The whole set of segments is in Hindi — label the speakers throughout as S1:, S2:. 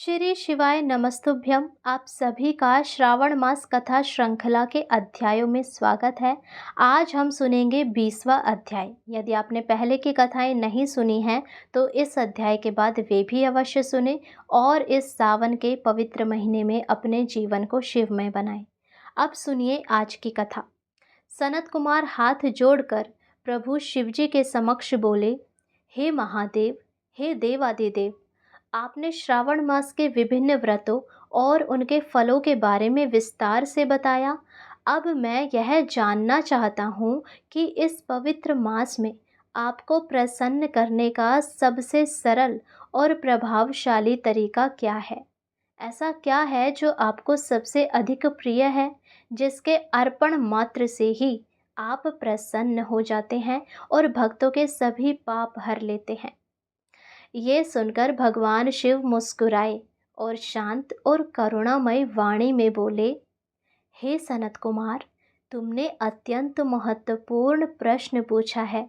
S1: श्री शिवाय नमस्तुभ्यम। आप सभी का श्रावण मास कथा श्रृंखला के अध्यायों में स्वागत है। आज हम सुनेंगे 20वां अध्याय। यदि आपने पहले की कथाएं नहीं सुनी हैं तो इस अध्याय के बाद वे भी अवश्य सुने और इस सावन के पवित्र महीने में अपने जीवन को शिवमय बनाएं। अब सुनिए आज की कथा। सनत कुमार हाथ जोड़कर प्रभु शिवजी के समक्ष बोले, हे महादेव, हे देवादिदेव, आपने श्रावण मास के विभिन्न व्रतों और उनके फलों के बारे में विस्तार से बताया। अब मैं यह जानना चाहता हूँ कि इस पवित्र मास में आपको प्रसन्न करने का सबसे सरल और प्रभावशाली तरीका क्या है। ऐसा क्या है जो आपको सबसे अधिक प्रिय है, जिसके अर्पण मात्र से ही आप प्रसन्न हो जाते हैं और भक्तों के सभी पाप हर लेते हैं। ये सुनकर भगवान शिव मुस्कुराए और शांत और करुणामय वाणी में बोले, हे सनत कुमार, तुमने अत्यंत महत्वपूर्ण प्रश्न पूछा है।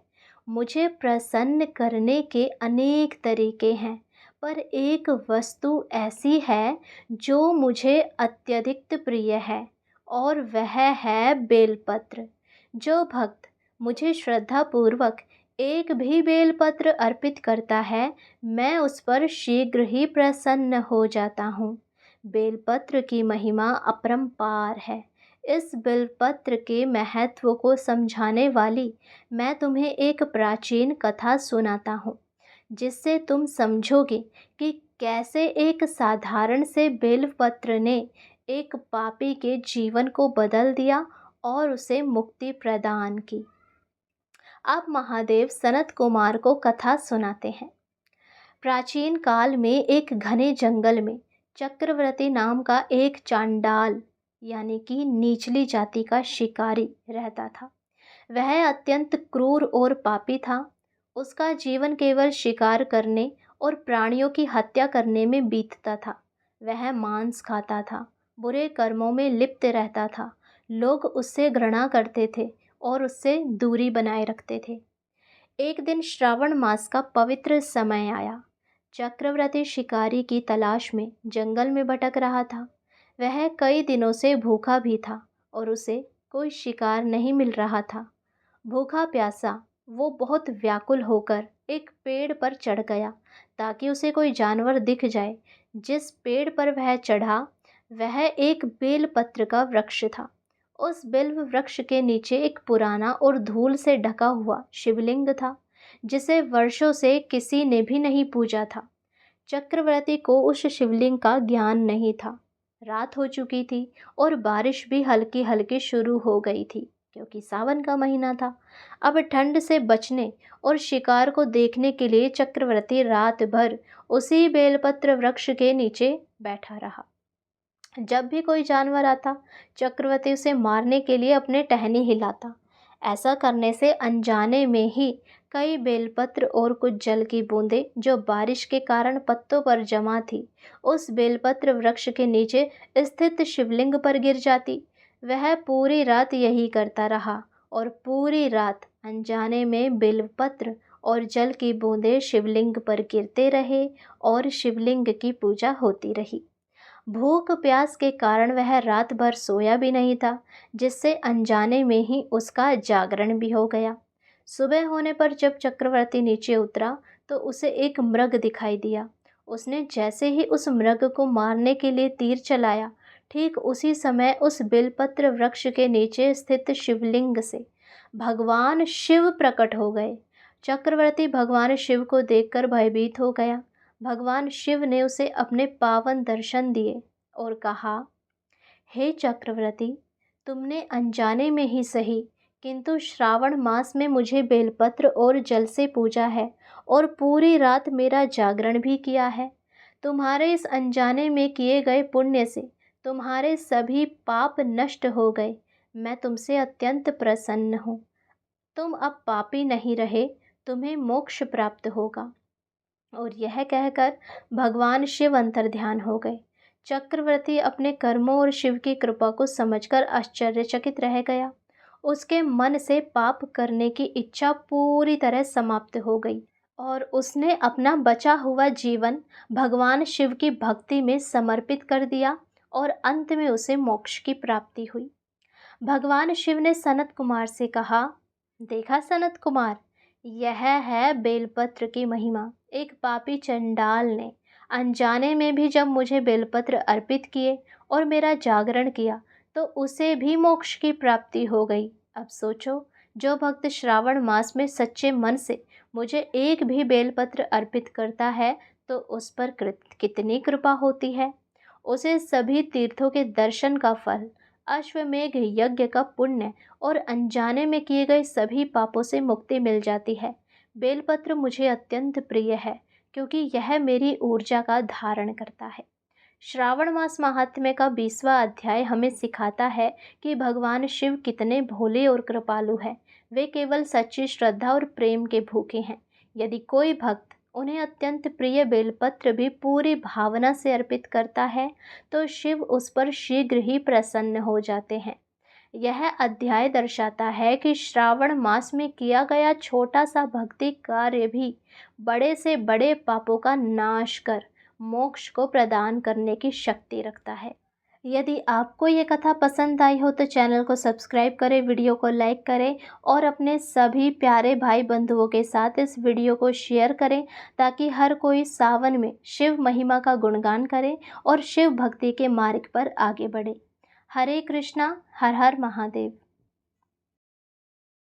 S1: मुझे प्रसन्न करने के अनेक तरीके हैं, पर एक वस्तु ऐसी है जो मुझे अत्यधिक प्रिय है और वह है बेलपत्र। जो भक्त मुझे श्रद्धापूर्वक एक भी बेलपत्र अर्पित करता है, मैं उस पर शीघ्र ही प्रसन्न हो जाता हूँ। बेलपत्र की महिमा अपरंपार है। इस बेलपत्र के महत्व को समझाने वाली मैं तुम्हें एक प्राचीन कथा सुनाता हूँ, जिससे तुम समझोगे कि कैसे एक साधारण से बेलपत्र ने एक पापी के जीवन को बदल दिया और उसे मुक्ति प्रदान की। अब महादेव सनत कुमार को कथा सुनाते हैं। प्राचीन काल में एक घने जंगल में चक्रवर्ती नाम का एक चांडाल यानी कि निचली जाति का शिकारी रहता था। वह अत्यंत क्रूर और पापी था। उसका जीवन केवल शिकार करने और प्राणियों की हत्या करने में बीतता था। वह मांस खाता था, बुरे कर्मों में लिप्त रहता था। लोग उससे घृणा करते थे और उससे दूरी बनाए रखते थे। एक दिन श्रावण मास का पवित्र समय आया। चक्रवर्ती शिकारी की तलाश में जंगल में भटक रहा था। वह कई दिनों से भूखा भी था और उसे कोई शिकार नहीं मिल रहा था। भूखा प्यासा वो बहुत व्याकुल होकर एक पेड़ पर चढ़ गया ताकि उसे कोई जानवर दिख जाए। जिस पेड़ पर वह चढ़ा वह एक बेलपत्र का वृक्ष था। उस बेल वृक्ष के नीचे एक पुराना और धूल से ढका हुआ शिवलिंग था, जिसे वर्षों से किसी ने भी नहीं पूजा था। चक्रवर्ती को उस शिवलिंग का ज्ञान नहीं था। रात हो चुकी थी और बारिश भी हल्की हल्की शुरू हो गई थी, क्योंकि सावन का महीना था। अब ठंड से बचने और शिकार को देखने के लिए चक्रवर्ती रात भर उसी बेलपत्र वृक्ष के नीचे बैठा रहा। जब भी कोई जानवर आता, चक्रवर्ती उसे मारने के लिए अपने टहनी हिलाता। ऐसा करने से अनजाने में ही कई बेलपत्र और कुछ जल की बूंदें जो बारिश के कारण पत्तों पर जमा थी, उस बेलपत्र वृक्ष के नीचे स्थित शिवलिंग पर गिर जाती। वह पूरी रात यही करता रहा और पूरी रात अनजाने में बेलपत्र और जल की बूंदें शिवलिंग पर गिरते रहे और शिवलिंग की पूजा होती रही। भूख प्यास के कारण वह रात भर सोया भी नहीं था, जिससे अनजाने में ही उसका जागरण भी हो गया। सुबह होने पर जब चक्रवर्ती नीचे उतरा तो उसे एक मृग दिखाई दिया। उसने जैसे ही उस मृग को मारने के लिए तीर चलाया, ठीक उसी समय उस बेलपत्र वृक्ष के नीचे स्थित शिवलिंग से भगवान शिव प्रकट हो गए। चक्रवर्ती भगवान शिव को देखकर भयभीत हो गया। भगवान शिव ने उसे अपने पावन दर्शन दिए और कहा, हे चक्रवर्ती, तुमने अनजाने में ही सही किंतु श्रावण मास में मुझे बेलपत्र और जल से पूजा है और पूरी रात मेरा जागरण भी किया है। तुम्हारे इस अनजाने में किए गए पुण्य से तुम्हारे सभी पाप नष्ट हो गए। मैं तुमसे अत्यंत प्रसन्न हूँ। तुम अब पापी नहीं रहे, तुम्हें मोक्ष प्राप्त होगा। और यह कहकर भगवान शिव अंतर्ध्यान हो गए। चक्रवर्ती अपने कर्मों और शिव की कृपा को समझकर आश्चर्यचकित रह गया। उसके मन से पाप करने की इच्छा पूरी तरह समाप्त हो गई और उसने अपना बचा हुआ जीवन भगवान शिव की भक्ति में समर्पित कर दिया और अंत में उसे मोक्ष की प्राप्ति हुई। भगवान शिव ने सनत कुमार से कहा, देखा सनत कुमार, यह है बेलपत्र की महिमा। एक पापी चंडाल ने अनजाने में भी जब मुझे बेलपत्र अर्पित किए और मेरा जागरण किया तो उसे भी मोक्ष की प्राप्ति हो गई। अब सोचो, जो भक्त श्रावण मास में सच्चे मन से मुझे एक भी बेलपत्र अर्पित करता है तो उस पर कितनी कृपा होती है। उसे सभी तीर्थों के दर्शन का फल, अश्वमेघ यज्ञ का पुण्य और अनजाने में किए गए सभी पापों से मुक्ति मिल जाती है। बेलपत्र मुझे अत्यंत प्रिय है क्योंकि यह मेरी ऊर्जा का धारण करता है। श्रावण मास महात्म्य का 20वां अध्याय हमें सिखाता है कि भगवान शिव कितने भोले और कृपालु हैं। वे केवल सच्ची श्रद्धा और प्रेम के भूखे हैं। यदि कोई भक्त उन्हें अत्यंत प्रिय बेलपत्र भी पूरी भावना से अर्पित करता है तो शिव उस पर शीघ्र ही प्रसन्न हो जाते हैं। यह अध्याय दर्शाता है कि श्रावण मास में किया गया छोटा सा भक्ति कार्य भी बड़े से बड़े पापों का नाश कर मोक्ष को प्रदान करने की शक्ति रखता है। यदि आपको ये कथा पसंद आई हो तो चैनल को सब्सक्राइब करें, वीडियो को लाइक करें और अपने सभी प्यारे भाई बंधुओं के साथ इस वीडियो को शेयर करें ताकि हर कोई सावन में शिव महिमा का गुणगान करे और शिव भक्ति के मार्ग पर आगे बढ़े। हरे कृष्णा, हर हर महादेव।